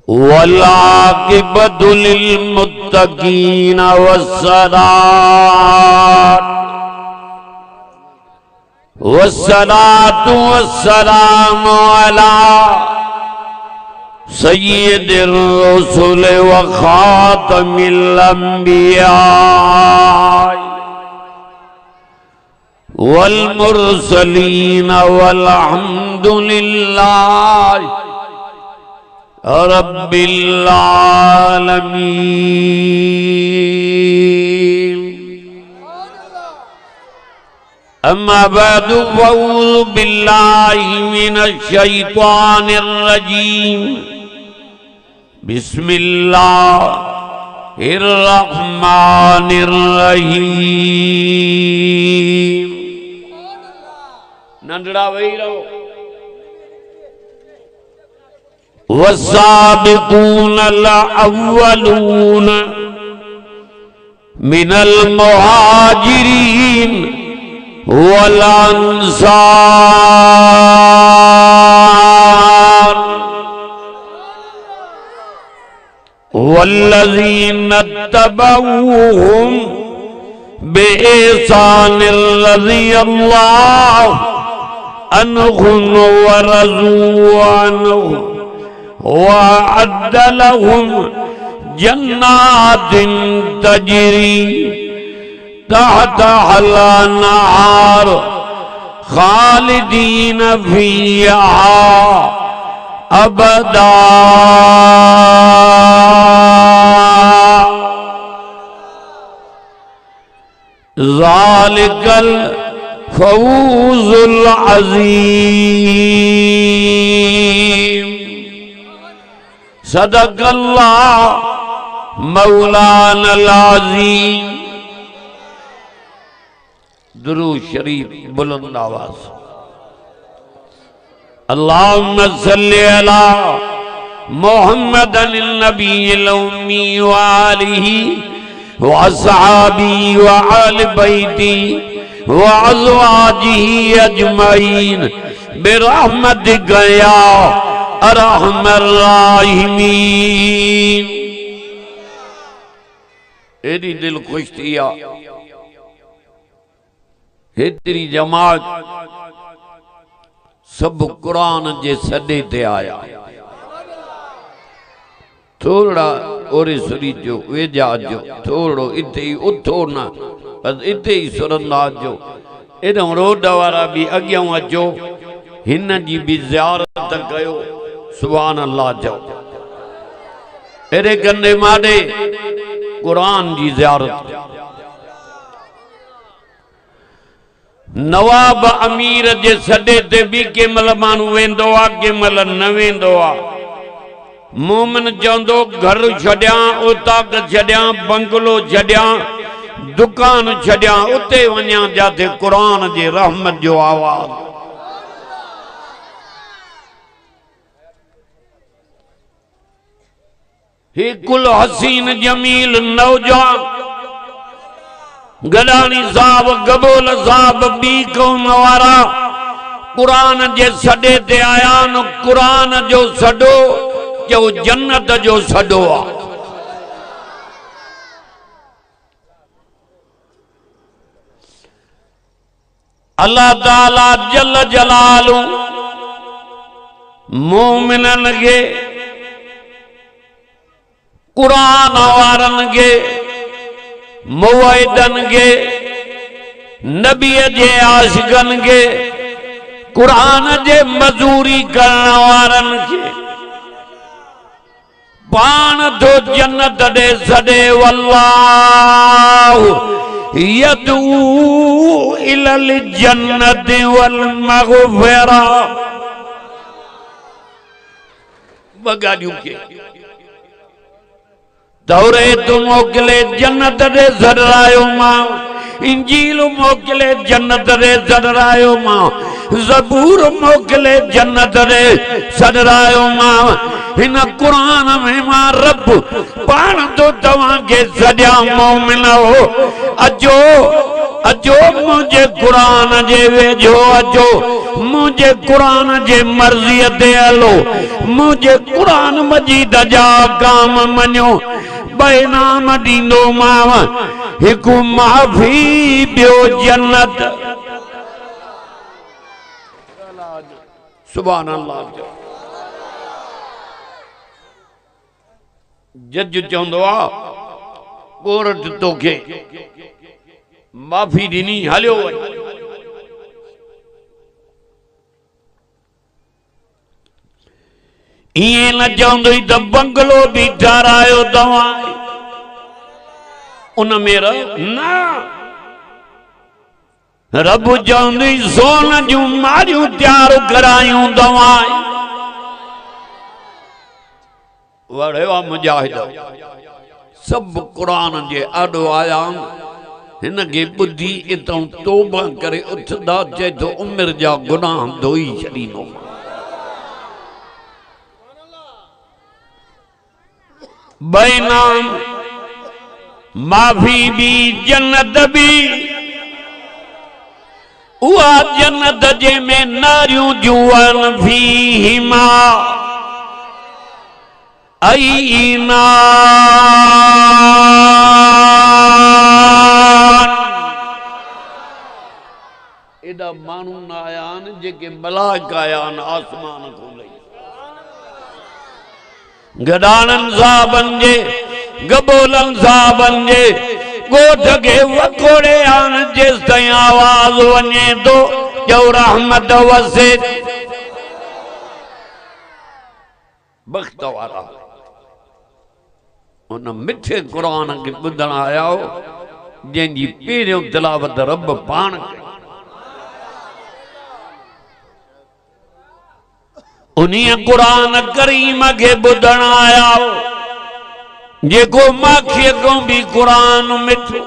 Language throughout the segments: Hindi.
वल्आक़िबतु लिल्मुत्तक़ीन वस्सलातु वस्सलामु अला सय्यिदिर रुसुल व खातमिल अंबिया वल मुरसलीन वल्हम्दुलिल्लाहि रब्बिल आलमीन। अम्मा बअदु फअऊज़ु बिल्लाहि मिनश शैतानिर रजीम। बिस्मिल्लाहिर रहमानिर रहीम। नंढड़ा वही रहो। वस्साबिकूनल अव्वलून मिनल मुहाजिरीन वल अंसार वल्लज़ीना तबऊहुम बिइहसान रज़ियल्लाहु अन्हुम व रज़ू अन्हु वअद्द लहुम जन्नातिन तजरी तहतहल अन्हार खालिदीन फ़ीहा अबदा। ज़ालिकल फ़ौज़ुल अज़ीम। सदक़ल्लाह मौलानल अज़ीम। दुरूद शरीफ बुलंद आवाज। अल्लाहुम्मा सल्लि अला मुहम्मदिन नबिय्यिल उम्मी व आलिहि व अस्हाबिही व आलि बैति व अज़वाजिही अजमईन बिरहमतिका या अरहमर राहिमीन। एडी दिल खुश थिया हेतरी जमात सब कुरान जे सदे ते आया। थोड़ा ओरे सुरी जो वेजा जो थोड़ो इते ही उथो न बस इते ही सुरंदाज जो एडम रोड वारा भी अॻियां अचो हिन जी भी ज़ियारत कयो। सुभान अल्लाह जो एरे गंदे माडे कुरान जी ज़ियारत। नवाब अमीर जे सॾे ते भी केमल माण्हू वेंदो आ केमल न वेंदो आ। मोमिन चवंदो घर छॾियां ओताक छॾियां बंगलो छॾियां दुकान छॾियां उते वञां जाते कुरान जे रहमत जो आवाज़। ही कुल हसीन जमील नौजवान गडानी साहब गबोल साहब बी कौम वारा कुरान जे सॾे ते आया न। कुरान जो सॾो जो जन्नत जो सॾो आ। अल्लाह ताला जल जलालू मोमिनन के कुरान वारन के मुवहिदन के नबी जे आशिकन के कुरान जे मजूरी करण वारन के पान तो जन्नत दे सदे। वल्लाहु यदू इलल जन्नत वल मग़फ़िरा। बगाड़ियों के दौरे तो मोकले जन्नत दे ज़रायो मां। इंजील मोकले जन्नत दे ज़रायो मां। ज़बूर मोकले जन्नत रे सदरायो मां हिन कुरान में मां रब पाण तो तवां के सॼा मोमिन हो अजो अजो मुझे कुरान जे वेझो अजो मुझे कुरान जे मर्ज़ी ते हलो मुझे कुरान मजीद जा काम मञो बे नाम ॾींदो माव हिकु माफ़ी ॿियो जन्नत सुभान अल्लाह जज चवंदो आहे कोर्ट तोखे माफ़ी ॾिनी हलियो वञ ईअं न चवंदो त बंगलो बि ठारायो तव्हां उन में रहो न रब चवंदो सोन जूं मारियूं तैयार करायूं तव्हां वड़ियो आहे मुजाहिद सब कुरान जे आॾो आया हिन खे ॿुधी इतां तौबा करे उथंदा चए थो उमिरि जा गुनाह धोई छॾींदो बैनाम माफ़ी भी जन्नत भी उहा जन्नत जे में नारियूं जुवन फीहिमा अईना एॾा माण्हू न आया आहिनि जेके मलाइका आया आहिनि आसमान खां लही गडाननि साहबनि जे गबोलनि साहबनि जे ॻोठ खे वकोड़े आहिनि जेसि ताईं आवाज़ वञे थो जो रहमत वसे बख़्त वारा उन मिठे क़ुरान खे ॿुधण आया हो जंहिंजी पहिरियों तिलावत रब पाण उन्हीं कुरान करीम के बुधण आया हो जेको माखीअ खां भी कुरान मिठो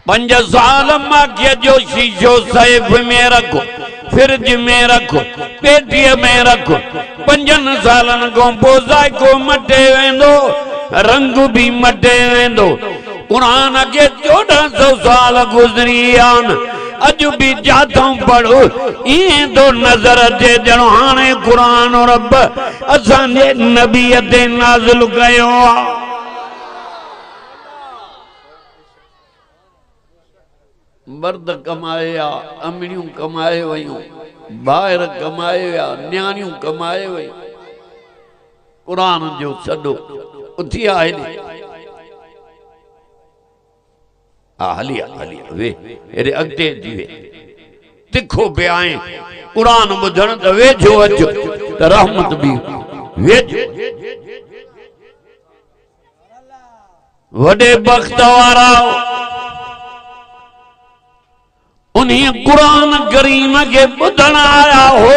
5 साल माखीअ जो शीशो सैफ में रखो फ्रिज में रखो पेटीअ में रखो 5 सालन खां पोइ ज़ाइको मटे वेंदो रंग भी मटे वेंदो कुरान के 1400 साल गुज़री आहिनि अज भी जाथों पढ़ो इं तो नजर अचे जणो हाणे कुरान रब असांजे नबी ते नाज़िल कयो आहे मर्द कमाए आ अमड़ियूं कमाए वयूं ॿाहिर कमाए विया न्याणियूं कमाए वयूं कुरान जो सॾो उथी आहे हलिया हलिया वे एरे अॻिते अची वे तिखो पे आए कुरान ॿुधण त वेझो अचो त रहमत बि वेझो वॾे बख़्त वारा उन्हीं कुरान करीम के ॿुधण आया हो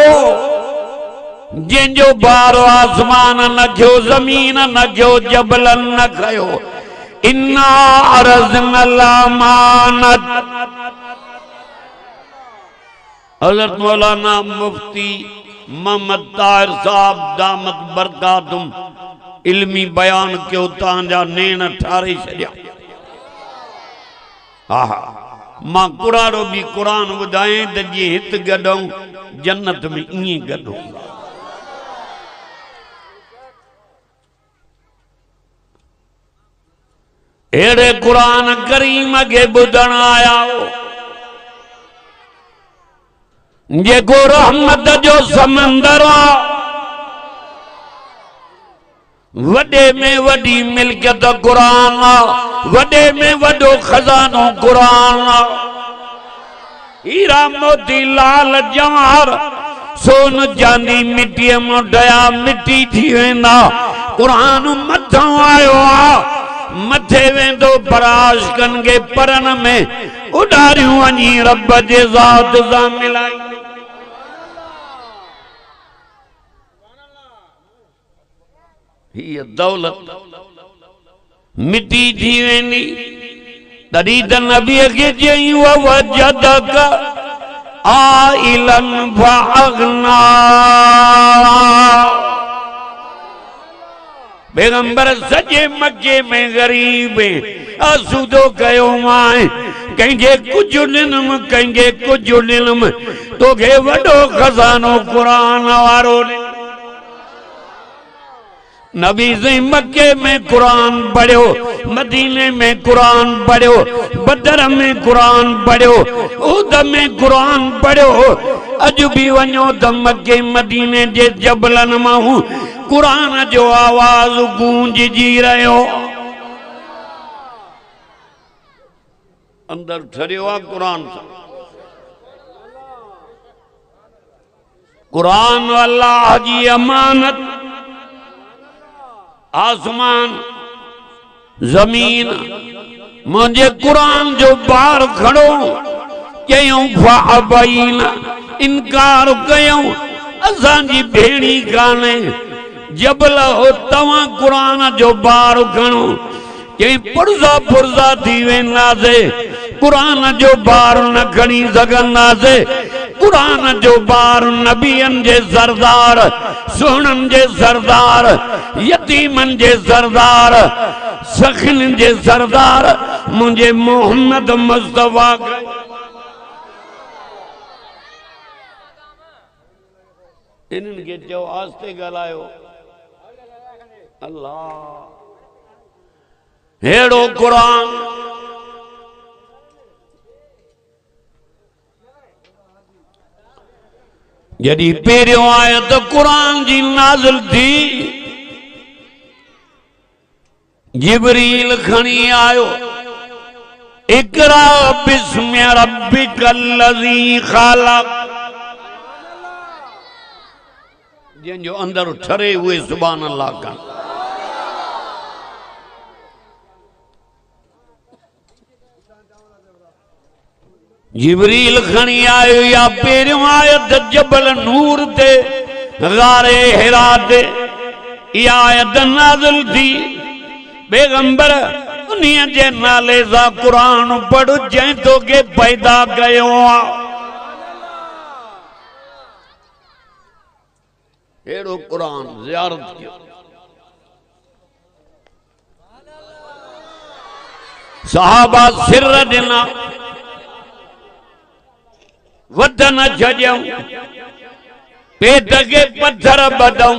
जंहिंजो बारो आसमान न खयो ज़मीन न खयो जबलन न खयो इन्ना अरज़ना अल-अमानत हज़रत मौलाना मुफ्ती मोहम्मद ताहिर साहब दामत बरकातुम इल्मी बयान कयो तव्हांजा नेण ठारे छॾिया हा मां कुराड़ो भी कुरान ॿुधाए त जीअं हित गॾूं जन्नत में ईअं गॾूं एड़े कुरान करीम के ॿुधण आया हो जेको रहमत जो समंदर आ वॾे में वॾी मिल्कियत कुरान आ वॾे में वॾो खजानो कुरान आ हीरा मोती लाल जवाहर सोन चांदी मिट्टीअ में ढया मिट्टी थी वेंदा कुरान मथां आयो आ मथे वेंदो पराशकन के परन में उडारियूं वञी रब जे ज़ात सां मिलाई हीअ दौलत मिटी थी वेंदी तॾहिं त नबीअ खे चई वजदक आइलन फअगना। पैगंबर सजे मक्के में गरीब आसूदो कयो माए कंहिंखे कुछ ॾिनम कंहिंखे कुछ ॾिनम तोखे वॾो खजानो कुरान वारो नबी से मक्के में कुरान पढ़ियो, मदीने में कुरान पढ़ियो, बदर में कुरान पढ़ियो, उहद में कुरान पढ़ियो। अज भी वञो त मक्के मदीने जे जबलन मां कुरान जो आवाज गूंजजी रहियो। अंदर ठरियो आहे कुरान सां। कुरान अल्लाह जी अमानत। आसमान जमीन मुझे कुरान जो बार खड़ो कयूं फ़अबैन इनकार कयूं असांजी भेड़ी काने जबल हो तवा कुरान जो बार खणो कई पुरजा पुरजा थी वेंदासे कुरान जो बार न खणी सघंदासे। कुरान जो बार नबियन जे सरदार सुहणन जे सरदार यतीमन जे सरदार सखिन जे सरदार मुझे मोहम्मद मुस्तफा इन्हनि खे चओ आस्ते ॻाल्हायो। अल्लाह हेड़ो कुरान जॾहिं पहिरियों आयत कुरान जी नाज़िल थी जिब्रील खणी आयो इकरा बिस्मि रब्बिकल लज़ी ख़लक़ जंहिंजो अंदर ठरे उहे सुभान अल्लाह कनि। जिब्रील खणी आयो या पहिरियों आयत जबल नूर ते गारे हिरा ते इहा आयत नाज़िल थी। पैगंबर उन्हीअ जे नाले सां कुरान पढ़ जंहिं तोखे पैदा कयो आहे। अहिड़ो कुरान ज़ियारत कयो। सहाबा सिर ॾिना वतन छॾियऊं पेट खे पत्थर ॿधऊं।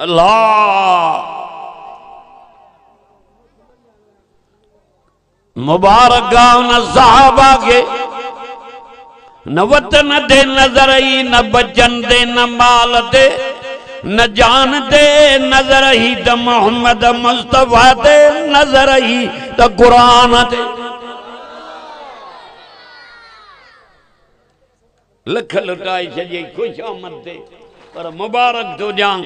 अल्लाह मुबारक उन सहाबा के न वतन ते नजर ही न बचन ते न माल ते न जान ते नजर ही त मोहम्मद मुस्तफा ते नजर ही त कुरान ते। लख लुटाए छॾियई खुश आमद ते पर मुबारक तो ॼां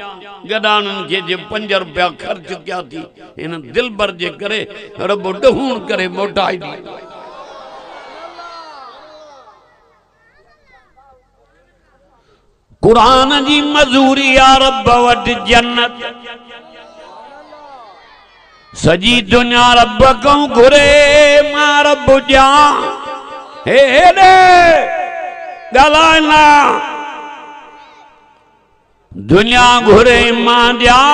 गॾाणनि खे जे 5 रुपया ख़र्च कया थी इन दिलबर जे करे रब ॾहूण करे मोटाई दी। कुरान जी मजूरी या रब वटि जन्नत सजी दुनिया रब को घुरे मां रब ॼां हे हेॾे ॻाल्हाइना दुनिया घुरे मां ॼां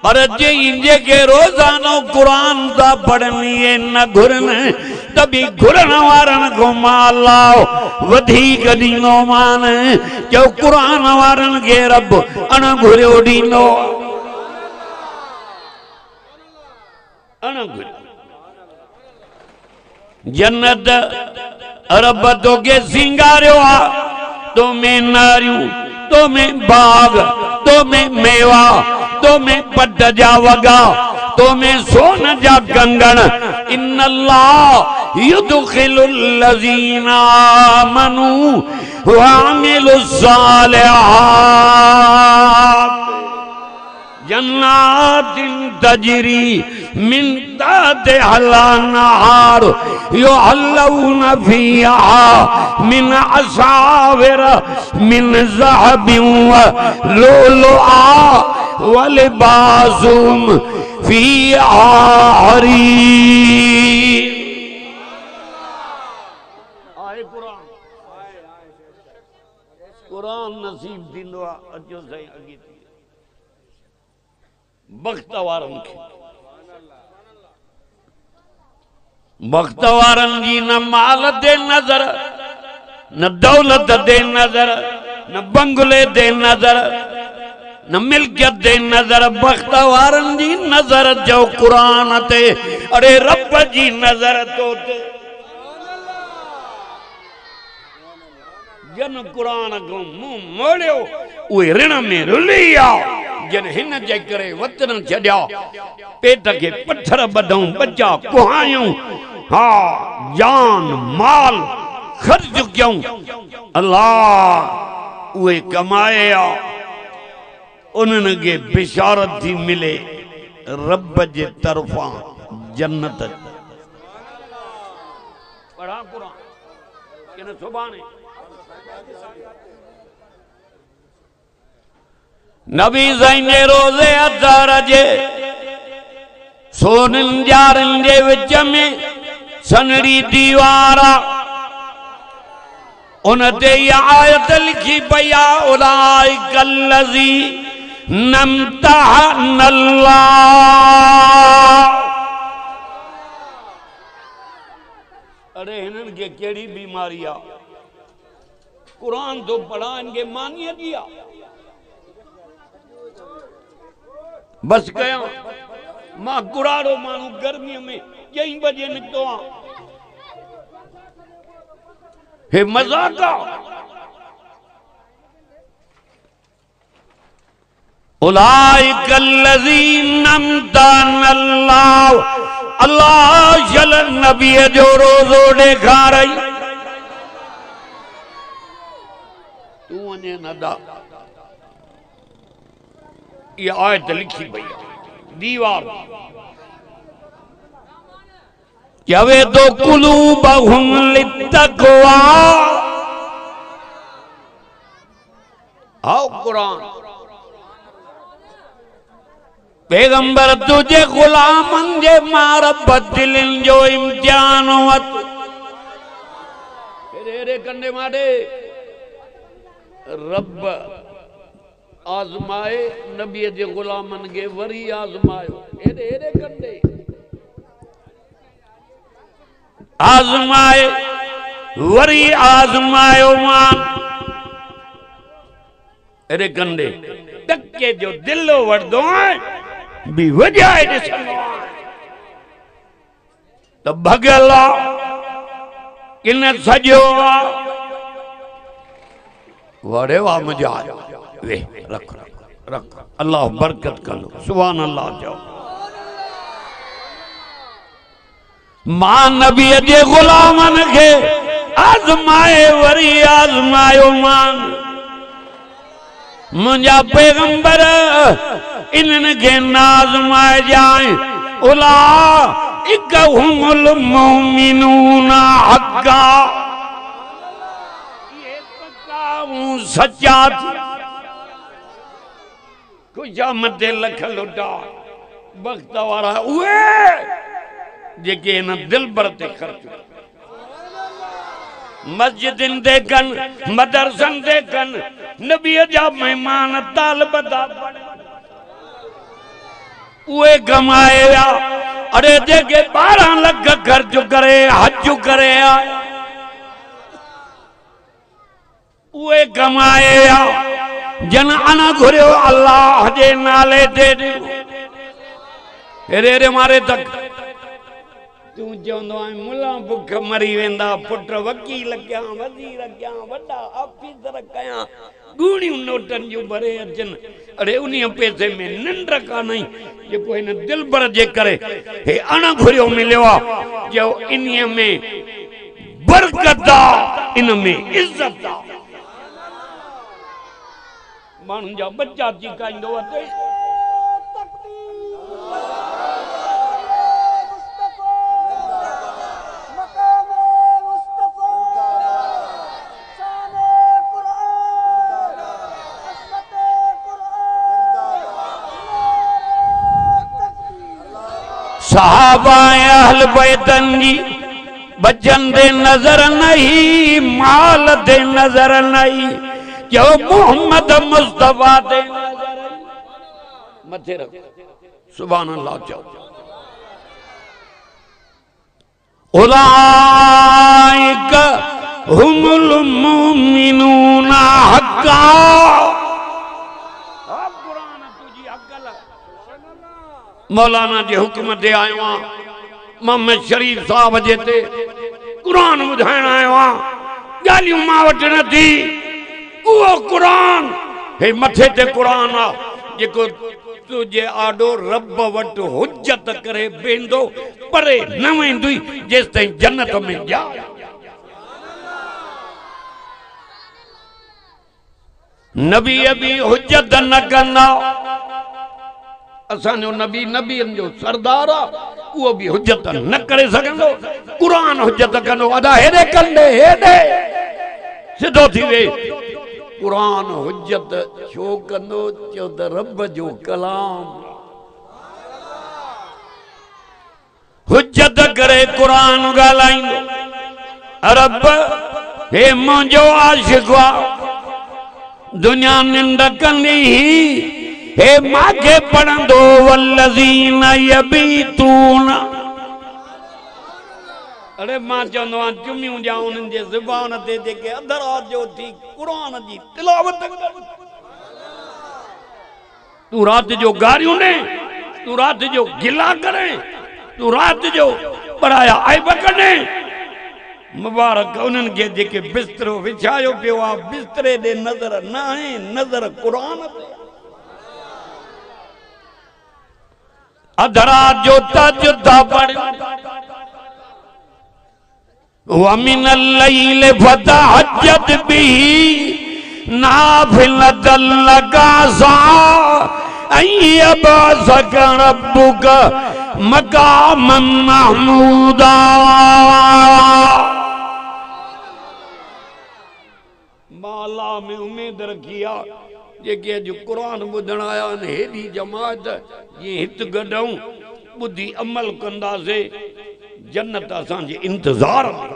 पर जेके रोज़ानो कुरान था पढ़नि न घुरनि त बि घुरण वारनि खां मां अल्लाह वधीक ॾींदो मान। चओ कुरान वारनि खे रब अण घुरियो ॾींदो अण घुरियो। जन्नत रब तोखे सिंगारियो आहे तो में नारियूं तो में बाग तो में मेवा तो में पट जा वगा तो में सोन जा कंगण। इन्नल्लाह युदखिलुल लज़ीना आमनू व अमिलुस सालिहात जन्नातिन तजरी मिन तहतिहल अन्हार युहल्लौना फीहा मिन असाविर मिन ज़हबिन व लुलुआ व लिबासुहुम फीहा हरीर। कुरान नसीब थींदो आहे अचो साईं अॻे थी वक़्त वारनि खे वक़्त वारनि जी न माल ते नज़र न दौलत ते नज़र न बंगले ते नज़र न मिल्कियत ते नज़र वक़्त वारनि जी नज़र जो कुरान ते अरे रब जी नज़र तो ते जन कुरान को मुंह मोड़ियो उहे ऋण में रुली आ जन हिन जे करे वतन छॾिया पेट के पत्थर बधऊं बच्चा कुहायूं हा जान माल खर्च क्यों अल्लाह उहे कमाए आ उन्हनि खे बिशारत थी मिले रब जे तरफ़ां जन्नत पढ़ा कुरान किन सुभाणे नबी साईं जे रोज़े अतार जे सोननि ॼारनि जे विच में सनड़ी दीवार उन ते इहा आयत लिखी पई आहे उलाइका लज़ीना इम्तहनल्लाह अरे हिननि खे कहिड़ी बीमारी आहे कुरान तो पढ़ा इनके मानिया दिया बस कया मां कुराड़ो मानू गर्मी में 4 बजे निकतो आ हे मजाक उलाइकल्लज़ीना इम्तहनल्लाह अल्लाह जल नबी जो रोज़ो ॾेखारई तू वञे न दा ये आयत लिखी भैया दीवार यवे तो कुलूबहुम लित्तक़वा आओ कुरान पैगंबर तुझे गुलामन जे मारफत दिलन जो इम्तिहान वत रे कंडे माडे रब आजमाए नबी जे गुलामन के वरी आजमायो एरे एरे कंडे आजमाए वरी आजमायो मान एरे कंडे टके जो दिलो वरदो भी वजाए दिसंदो तो भगला किन सजो वड़े वा मजा वे रख रख रख अल्लाह बरकत करो सुभान अल्लाह जाओ मां नबी जे गुलामन के आजमाए वरी आजमायो मान मुंजा पैगंबर इन्हनि खे नाज़माए जाए उलाइकहुमुल मुमिनूना हक़्क़ा ये पक्का सच्चा खुशामद लख लुटा वक्त वारा उहे जेके इन दिलबर ते ख़र्च मस्जिदन दे कन मदरसन दे कन नबी जा मेहमान तालिब दा उहे कमाए विया अरे जेके 12 लख खर्च करे हज करे उहे कमाए विया जन अना घुरियो अल्लाह जे नाले ते रे रे मारे तक तू चवंदो आहे मुला बुख मरी वेंदा पुट वकील कया वज़ीर कया वॾा ऑफिसर कया गुणियूं नोटन जूं भरे अचनि अरे उन पैसे में निंड कान जेको हिन दिलबर जे करे हे अण घुरियो मिलियो आहे जो इन में बरकत आहे इन में इज्जत आहे माण्हुनि जा बच्चा चिकाईंदो आहे सहाबा अहल बैतन जी बचन दे नजर नहीं माल दे नजर नहीं जो मोहम्मद मुस्तफा दे मथे रख सुभान अल्लाह चो उलाइक हुमुल मुमिनूना हक्का मौलाना जे हुक्म ते आयो आ मोहम्मद शरीफ साहब जे ते कुरान ॿुधाइण आयो आ ॻाल्हियूं मां वटि न थी उहो कुरान हे मथे ते कुरान आ जेको तुझे आडो रब वटि हुज्जत करे वेंदो परे न वेंदुई जेस ताईं जन्नत में जा नबी अभी हुज्जत न कंदा असांजो नबी नबीअनि जो सरदार आ उहो भी हुज्जत न करे सघंदो कुरान हुज्जत कंदो अदा हेॾे कंदे हेॾे सिधो थी वे कुरान हुज्जत छो कंदो चो त रब जो कलाम हुज्जत करे कुरान ॻाल्हाईंदो रब हे मुंहिंजो आशिक़ आ दुनिया निंड कंदी हे मांखे पढ़ंदो वल्लज़ीन यबीतून अरे मां चवंदो आहियां चुमियूं ॾियां उन्हनि जे ज़ुबान ते जेके अध रात जो थी क़ुरान जी तिलावत तूं रात जो गारियूं ॾे तूं रात जो गिला करे तूं रात जो पराया आइब कढे मुबारक उन्हनि खे जेके बिस्तरो विछायो पियो आहे बिस्तरे ॾे नज़र न आहे नज़र क़ुरान ते अध रात जो तहज्जुद था पढ़ियो वमिन अल-लैल फतहज्जद बिही नाफिलतन लका सा अय्यबअसक रब्बुक मकामन महमूदा माला में उम्मीद रखी आ जेके अॼु क़ुरान ॿुधण आया आहिनि हेॾी जमात जीअं हित गॾूं ॿुधी अमल कंदासीं जन्नत असांजे इंतज़ार में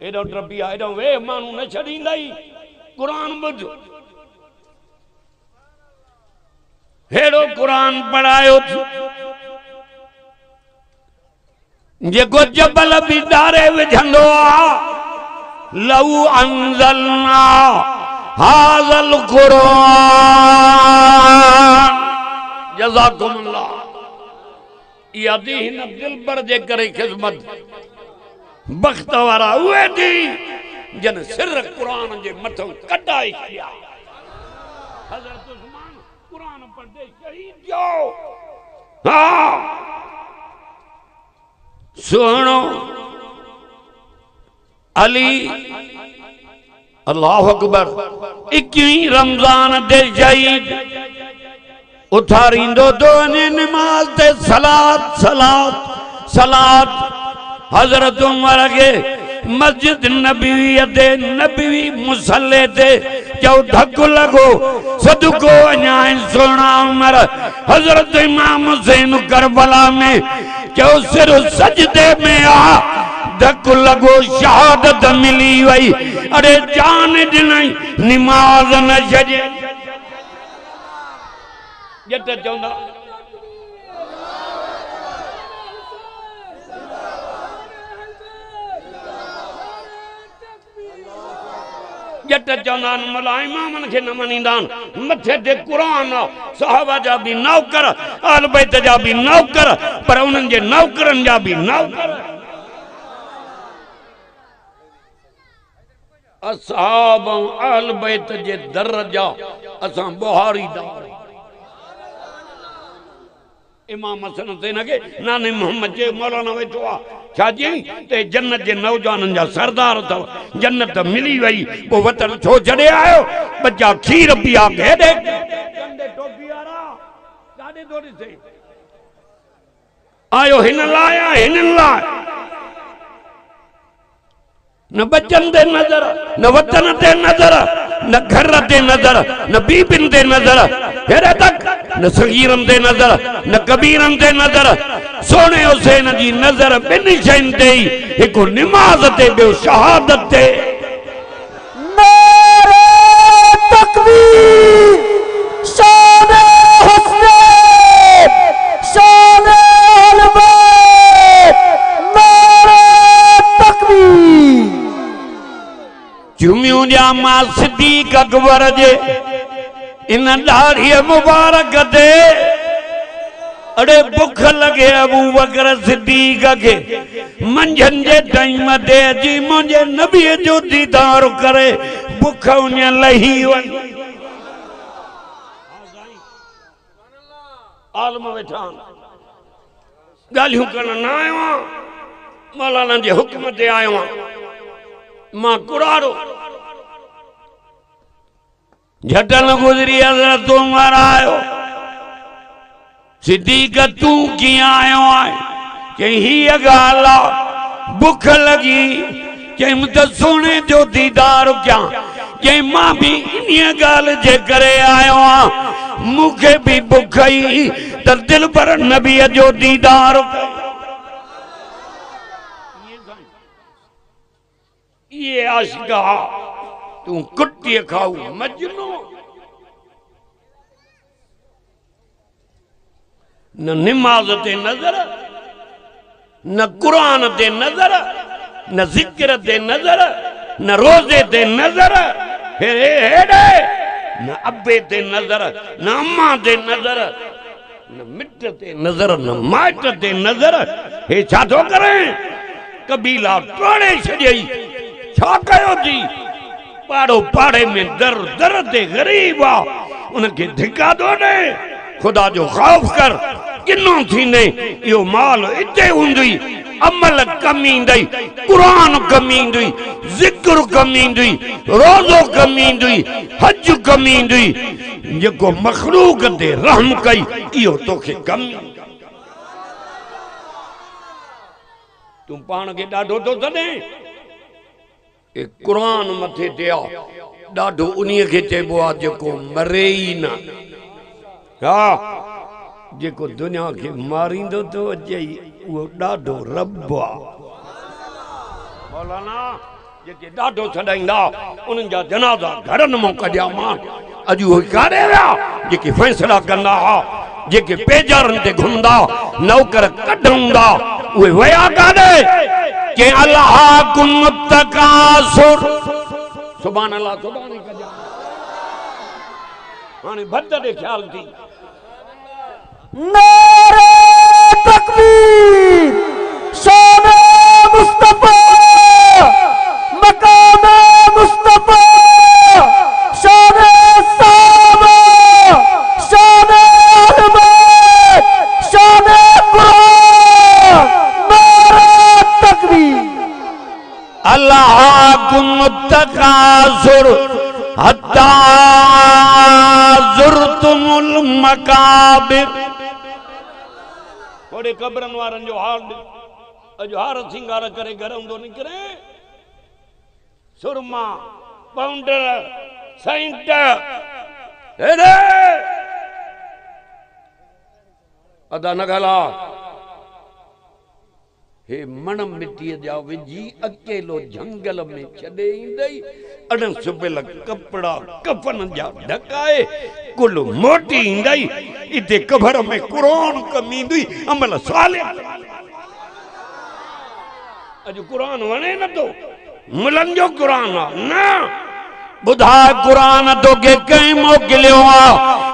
एॾो ट्रपी आहे एॾो वे माण्हू न छॾींदा ई क़ुरान ॿुध हेड़ो क़ुरान पढ़ायो जेको जबल बि डारे विझंदो आहे लऊ अंज़लना हाज़ल क़ुरान जज़ाकुमुल्लाह इहा दी हिन दिलबर जे करे ख़िदमत बख़्त वारा उहे दी जन सिर क़ुरान जे मथों कढाई किया हज़रत उस्मान क़ुरान पढ़दे शहीद जो हाँ सुनो अली अल्लाह अकबर 21 रमजान दे शहीद उठारींदो दो नमाज ते सलात सलात सलात हजरत उमर के मस्जिद नबवी ते नबवी मुसल्ले ते जो ढक लगो सदको अञा सोना उमर हजरत इमाम हुसैन करबला में जो सिर सजदे में आ धक लगो शहादत मिली वई अरे जान ॾिनई नमाज न छजे जट चवंदा जट चवंदा मला इमामन खे न मञींदा मथे ते क़ुरान सहाबा जा भी नौकर आल बैत जा भी नौकर पर उन्हनि जे नौकरनि जा भी नौकर असहाब आल बैत जे दर्जा असां बुहारी दा इमाम हसन हुसैन के नाने मोहम्मद जे मौलाना वेठो आ छाजी ते जन्नत जे नौजवाननि जा सरदार अथव जन्नत मिली वई पोइ वतन छो छॾे आयो बच्चा खीर पिया हेॾे कंदे टोपी वारा काॾे थो ॾिसे आयो हिन लाइ हिननि लाइ न बच्चन ते नजर न वतन ते नजर न घर ते नजर न बीबिन ते नजर हेॾे तक न सगीरन ते नजर न कबीरन ते नजर सोने हुसैन जी नजर बिन शइन ते एक नमाज ते बे शहादत ते नारे तकबीर शान हुसैन शान अहल बैत नारे तकबीर जुमियों जामा सिद्दीक अकबर जे इन दाढ़ी मुबारक दे अड़े बुख लगे अबू बकर सिद्दीक के मंझन जे टाइम दे जी मुझे नबी जो दीदार करे बुख उन्हें लही वन आलम वेठान गालियों करना ना आयो मौलाना जे हुक्म ते आयो मां कुरारो झटल गुजरी हज़रत उमर आयो सिद्दीक तू कियां आयो आहे चई हीअ ॻाल्हि आहे बुख लगी चई तो सोने जो दीदार कयां चई मां भी इन ॻाल्हि जे करे आयो आहियां मूंखे भी बुख ई त दिल पर नबीअ जो दीदार ये आशिका तू कुट्टी खाऊ मजनू न नमाज ते नजर न कुरान ते नजर न जिक्र ते नजर न रोजे ते नजर फिर हेड़े न अब्बे ते नजर न अम्मा ते नजर न मिट ते नजर न माइट ते नजर हे छा थो करे कबीला टोड़े छॾियई छा कयो जी पाड़ो पाड़े में दर दर ते गरीब आ उनके धिका दो ने खुदा जो खौफ कर किन्नो थी ने यो माल इते हुंदी अमल कमी दई कुरान कमी दई जिक्र कमी दई रोज़ो कमी दई हज कमी दई जेको मखलूक ते रहम कई इयो तोखे कमी तू पान के डाढो तो सदे ए कुरान मथे ते आ डाढो उन्हीं के चइबो आ जेको मरे ई ना हा जेको दुनिया के मारींदो तो अचे वो डाढो रब आ मौलाना जेके डाढो छॾाईंदा उन्हनि जा जनाज़ा घरनि मां कढिया मां अॼु उहे काॾे विया जेके फ़ैसिला कंदा हुआ जेके पेजारनि ते घुमंदा नौकर कढंदा उहे विया काॾे के अल्लाह कुम तकासुर सुभान अल्लाह सुभान कजा हाणे भद ॾे ख़्याल थी नारे तकबीर शान मुस्तफा मकाम मुस्तफा शान साहबा शान अहल बैत शान कुरान नारे तकबीर अल्लाह कुम तकासुर हत्ता ज़ुरतुमुल मकाबिर थोड़े कब्रन वारन जो हाल अजो हार सिंगार करे घर हुंदो निकरे सुरमा पाउंडर सेंट हेरे अदा न गला हे मण मिट्टी जा विझी अकेलो जंगल में छॾे ईंदई अण सुबियल कपड़ा कफन जा ढकाए कुल मोटी ईंदई इते कबर में कुरान कमींदी अमल साले अॼु कुरान वणे नथो मुलनि जो कुरान आहे न ॿुधाए कुरान तोखे कंहिं मोकिलियो आहे